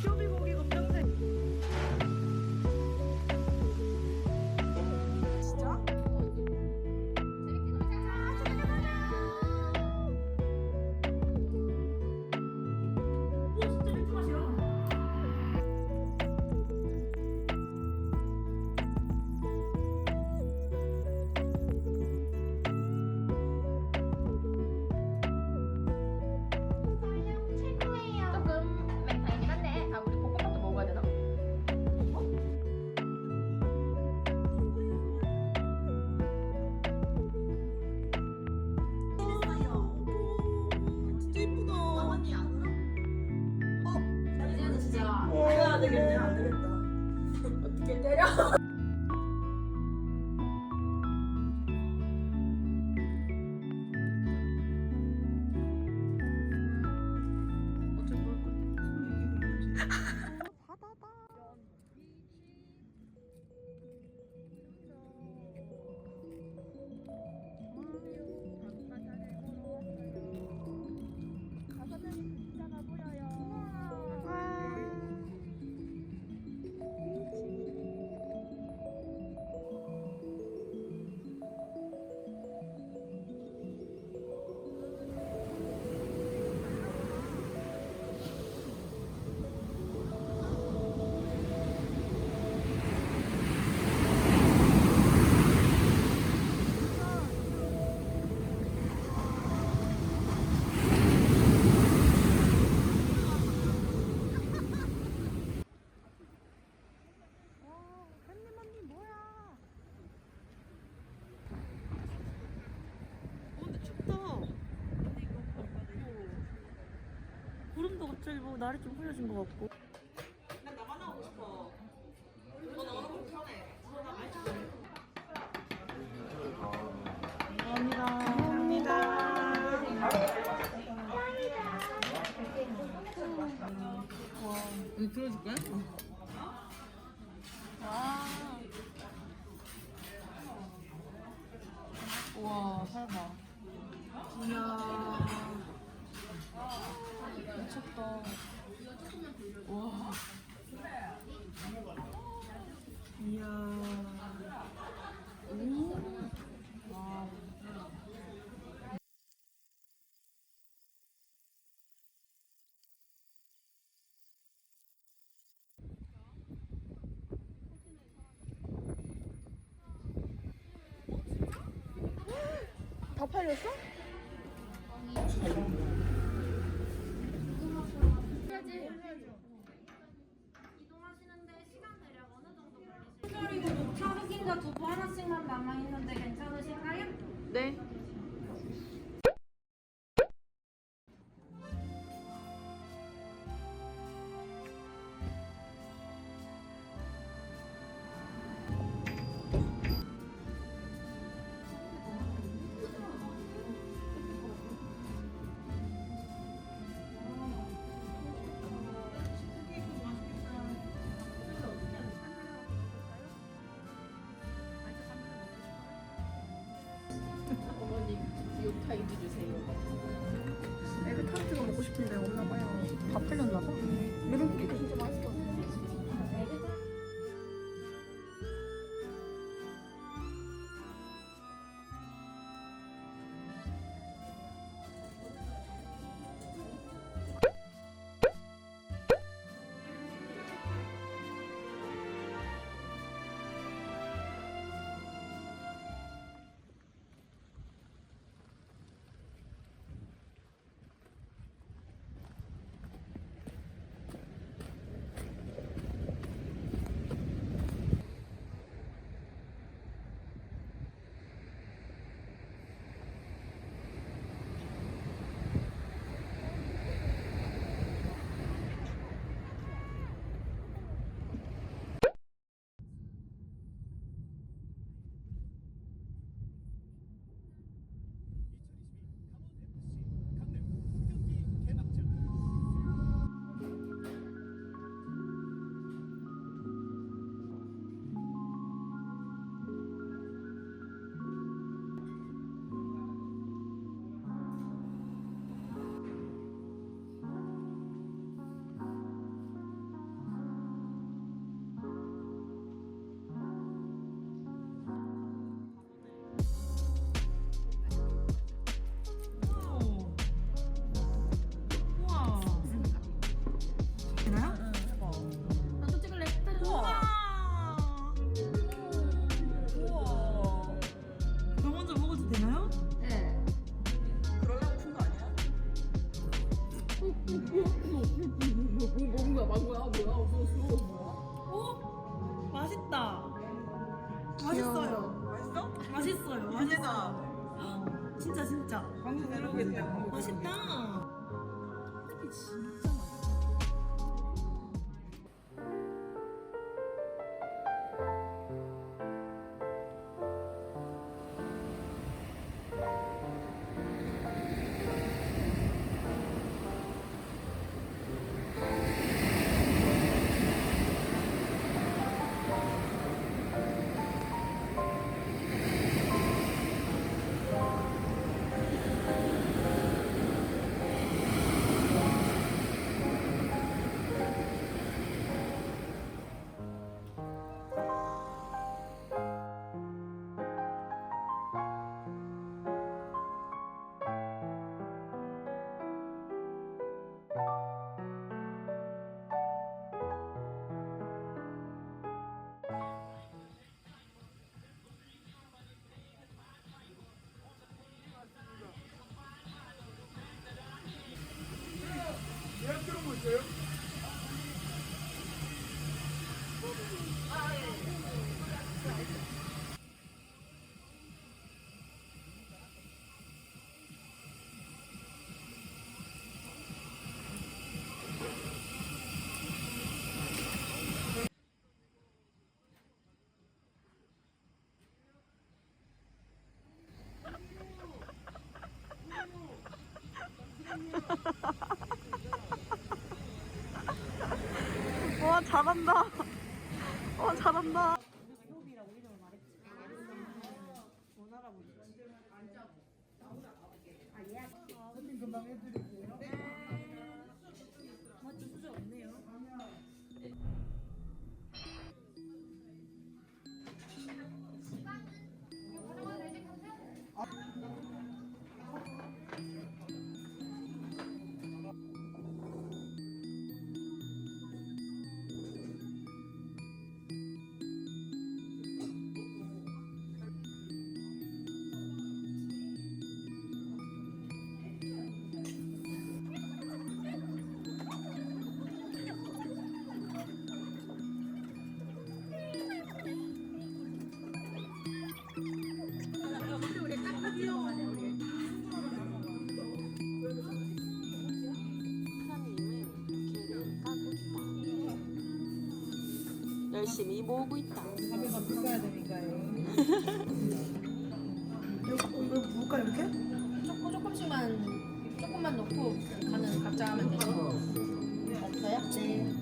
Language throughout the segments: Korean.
쇼비고기 걱정돼. 진짜? 조금 맹탕이긴 한데, 아 우리 볶음밥도 먹어야 되나? 진짜 이쁘다. 언니 안 울어? 이제는 진짜 안 되겠네, 안 되겠다. 어떻게 때려? 어째 뭘 건데? 구름도 갑자기 뭐 날이 좀 흐려진 것 같고. 난 나만 나오고 싶어. 너 나오는 거 편해. 감사합니다. 이거 들어줄 거야? 와, 살봐. 이야. 미쳤다. 와. 이야. 와. 다 팔렸어? 그리고 녹차 흑임자 두부 하나씩만 남아있는데 괜찮으신가요? 네. 요타이드 주세요. 에그 타르트가 먹고 싶은데 없나 봐요. 다 팔렸나 봐. 이런 게 진짜 맛있어. 뭐야 망고야 뭐야 없었어 오? 맛있다. 맛있어요. 맛있어? 맛있어요. 맛있어. 진짜 진짜. 광고 들어오겠네. 맛있다. 이게 진짜 맛있어. 예약 그런 거 있어요? 와 잘한다. 와 잘한다. 효비라고 이름을 말했지. 원하라고 있지. 금방 해드릴게요. 맞죠? 수저 없네요. 하나님은 길을 까고 있다. 열심히 모으고 있다. 밥에가 볶아야 되니까요. 이거 부을까 이렇게? 조금만 넣고 간은 각자 하면 되죠. 없어요? 네.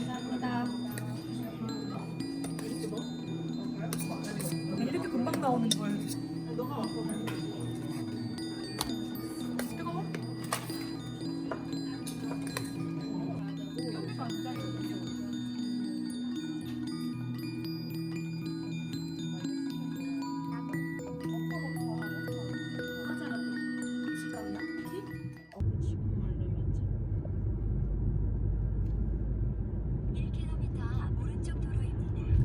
감사합니다. 이렇게 금방 나오는 걸. 너가 맛봐. 뜨거워? 지금 알려면 1km 앞 오른쪽 도로입니다.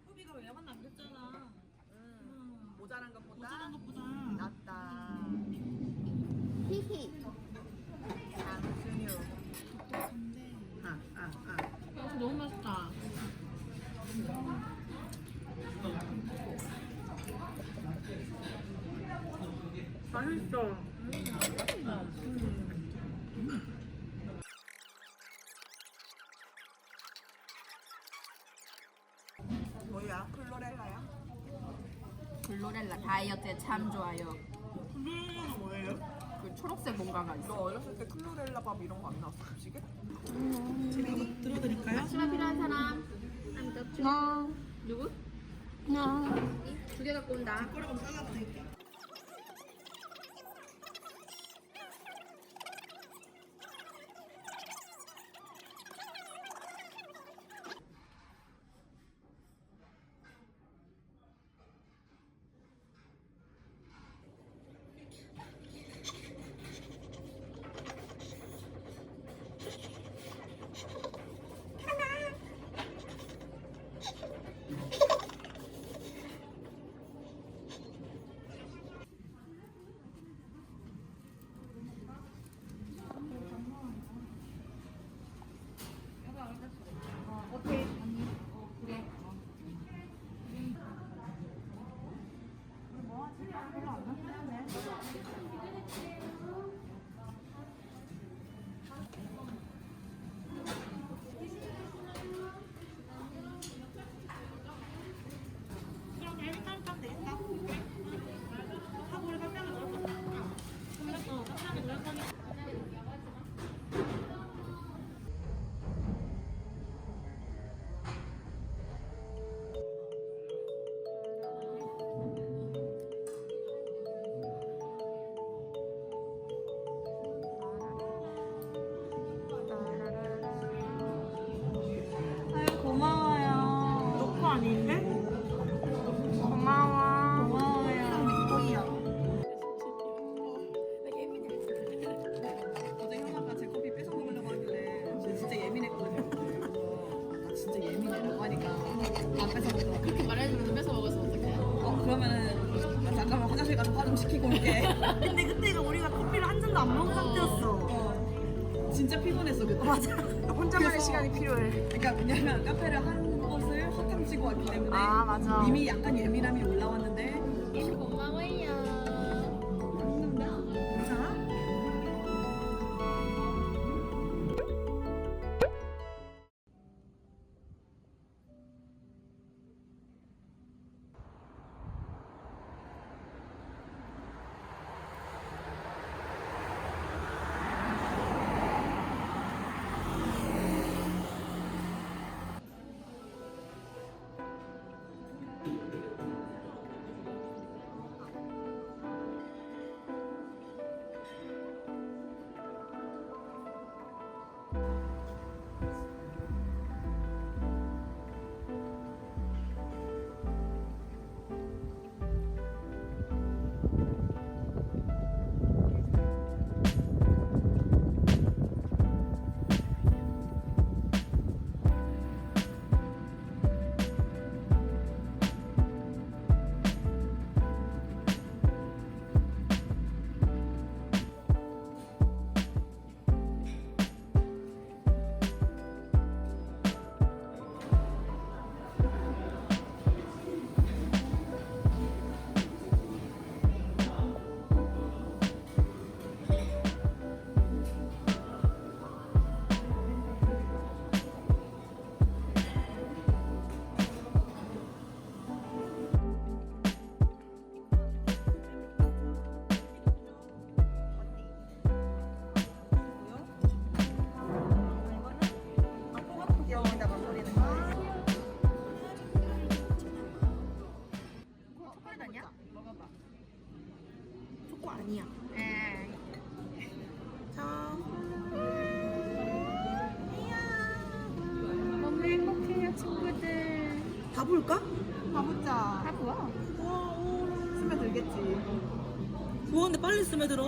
후비가 외만 남겼잖아. 모자란 것보다 모자란 것보다. 낫다. 히히. 장순유. 너무 맛있다. 맛있어. 뭐야? 클로렐라야? 글로렐라 다이어트에 참 좋아요. 클로렐라가 뭐예요? 그 초록색 뭔가가 있어. 너 어렸을 때 클로렐라 밥 이런 거 안 나왔어? 음식에? 들어드릴까요? 치마 필요한 사람? 나. 누구? 나. 두 개 갖고 온다. 꼬라고 잘라도 될게. 언니인데? 고마워. 고마워요. 어제 현아가 제 커피 뺏어 먹으려고 하길래 저 진짜 예민했거든요. 나 진짜 예민해라고 하니까 안 뺏어 먹더라고. 그렇게 말해주면 뺏어 먹어서 어떡해. 그러면은 나 잠깐만 화장실 가서 화 좀 시키고 올게. 근데 그때가 우리가 커피를 한 잔도 안 먹은 상태였어. 진짜 피곤했어 그때. 맞아. 혼자만의 그래서- 시간이 필요해. 그러니까 왜냐면 카페를 한 것을 허탕 치고 왔기 때문에 아, 맞아. 이미 약간 예민함이 올라왔는데 고마워요. 괜찮아? 여기다가 버리는 거야. 초콜릿 아니야? 먹어봐. 초코 아니야. 자. 너무 행복해요, 친구들. 다 볼까? 가보자. 다 부어. 스며들겠지. 우와, 근데 빨리 스며들어.